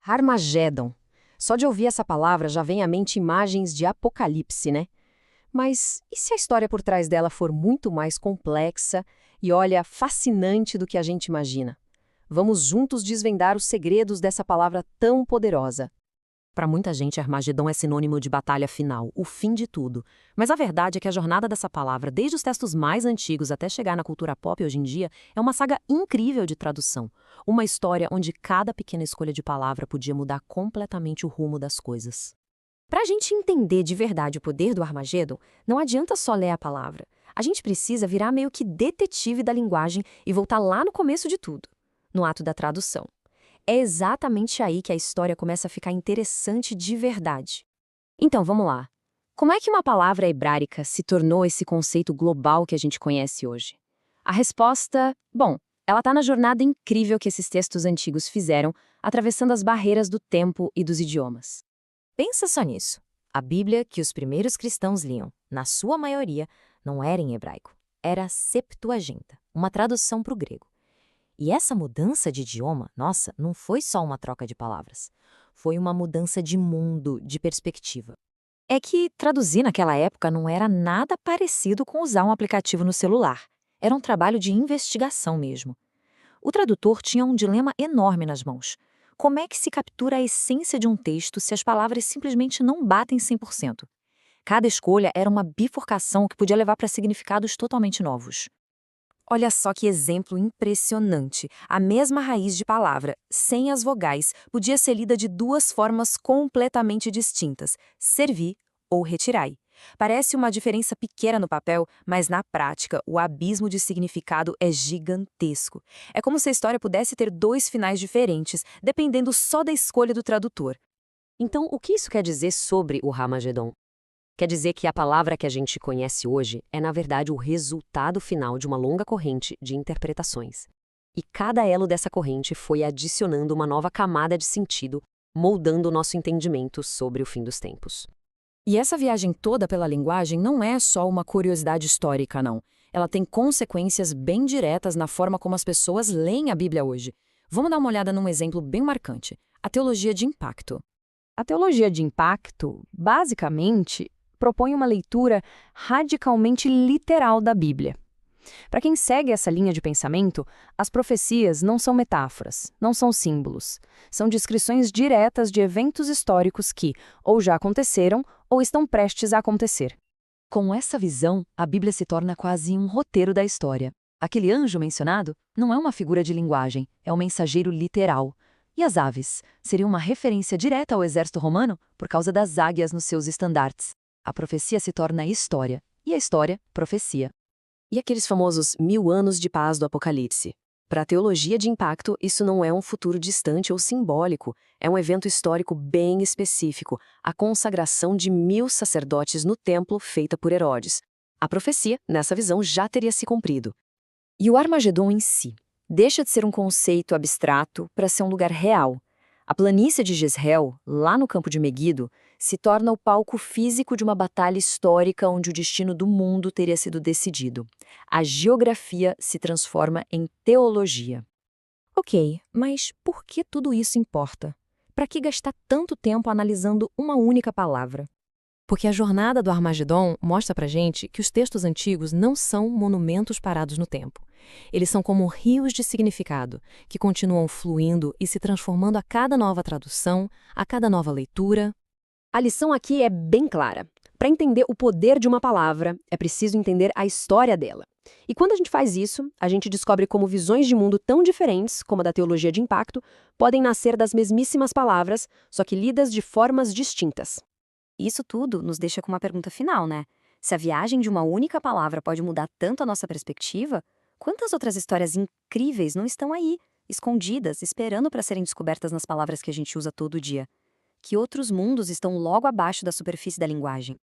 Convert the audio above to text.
Armagedon. Só de ouvir essa palavra já vem à mente imagens de apocalipse, né? Mas e se a história por trás dela for muito mais complexa e, olha, fascinante do que a gente imagina? Vamos juntos desvendar os segredos dessa palavra tão poderosa. Para muita gente, Armagedon é sinônimo de batalha final, o fim de tudo. Mas a verdade é que a jornada dessa palavra, desde os textos mais antigos até chegar na cultura pop hoje em dia, é uma saga incrível de tradução. Uma história onde cada pequena escolha de palavra podia mudar completamente o rumo das coisas. Para a gente entender de verdade o poder do Armagedon, não adianta só ler a palavra. A gente precisa virar meio que detetive da linguagem e voltar lá no começo de tudo, no ato da tradução. É exatamente aí que a história começa a ficar interessante de verdade. Então, vamos lá. Como é que uma palavra hebraica se tornou esse conceito global que a gente conhece hoje? A resposta, bom, ela está na jornada incrível que esses textos antigos fizeram, atravessando as barreiras do tempo e dos idiomas. Pensa só nisso. A Bíblia que os primeiros cristãos liam, na sua maioria, não era em hebraico. Era a Septuaginta, uma tradução para o grego. E essa mudança de idioma, nossa, não foi só uma troca de palavras. Foi uma mudança de mundo, de perspectiva. É que traduzir naquela época não era nada parecido com usar um aplicativo no celular. Era um trabalho de investigação mesmo. O tradutor tinha um dilema enorme nas mãos. Como é que se captura a essência de um texto se as palavras simplesmente não batem 100%? Cada escolha era uma bifurcação que podia levar para significados totalmente novos. Olha só que exemplo impressionante. A mesma raiz de palavra, sem as vogais, podia ser lida de duas formas completamente distintas: servir ou retirai. Parece uma diferença pequena no papel, mas na prática, o abismo de significado é gigantesco. É como se a história pudesse ter dois finais diferentes, dependendo só da escolha do tradutor. Então, o que isso quer dizer sobre o Armagedon? Quer dizer que a palavra que a gente conhece hoje é, na verdade, o resultado final de uma longa corrente de interpretações. E cada elo dessa corrente foi adicionando uma nova camada de sentido, moldando o nosso entendimento sobre o fim dos tempos. E essa viagem toda pela linguagem não é só uma curiosidade histórica, não. Ela tem consequências bem diretas na forma como as pessoas leem a Bíblia hoje. Vamos dar uma olhada num exemplo bem marcante: a teologia de impacto. A teologia de impacto, basicamente, propõe uma leitura radicalmente literal da Bíblia. Para quem segue essa linha de pensamento, as profecias não são metáforas, não são símbolos. São descrições diretas de eventos históricos que ou já aconteceram ou estão prestes a acontecer. Com essa visão, a Bíblia se torna quase um roteiro da história. Aquele anjo mencionado não é uma figura de linguagem, é um mensageiro literal. E as aves seriam uma referência direta ao exército romano por causa das águias nos seus estandartes. A profecia se torna história, e a história, profecia. E aqueles famosos 1000 anos de paz do Apocalipse? Para a teologia de impacto, isso não é um futuro distante ou simbólico, é um evento histórico bem específico, a consagração de 1000 sacerdotes no templo feita por Herodes. A profecia, nessa visão, já teria se cumprido. E o Armagedon em si deixa de ser um conceito abstrato para ser um lugar real. A planície de Jezreel, lá no campo de Meguido, se torna o palco físico de uma batalha histórica onde o destino do mundo teria sido decidido. A geografia se transforma em teologia. Ok, mas por que tudo isso importa? Para que gastar tanto tempo analisando uma única palavra? Porque a jornada do Armagedon mostra pra gente que os textos antigos não são monumentos parados no tempo. Eles são como rios de significado, que continuam fluindo e se transformando a cada nova tradução, a cada nova leitura. A lição aqui é bem clara. Para entender o poder de uma palavra, é preciso entender a história dela. E quando a gente faz isso, a gente descobre como visões de mundo tão diferentes, como a da teologia de impacto, podem nascer das mesmíssimas palavras, só que lidas de formas distintas. Isso tudo nos deixa com uma pergunta final, né? Se a viagem de uma única palavra pode mudar tanto a nossa perspectiva, quantas outras histórias incríveis não estão aí, escondidas, esperando para serem descobertas nas palavras que a gente usa todo dia? Que outros mundos estão logo abaixo da superfície da linguagem?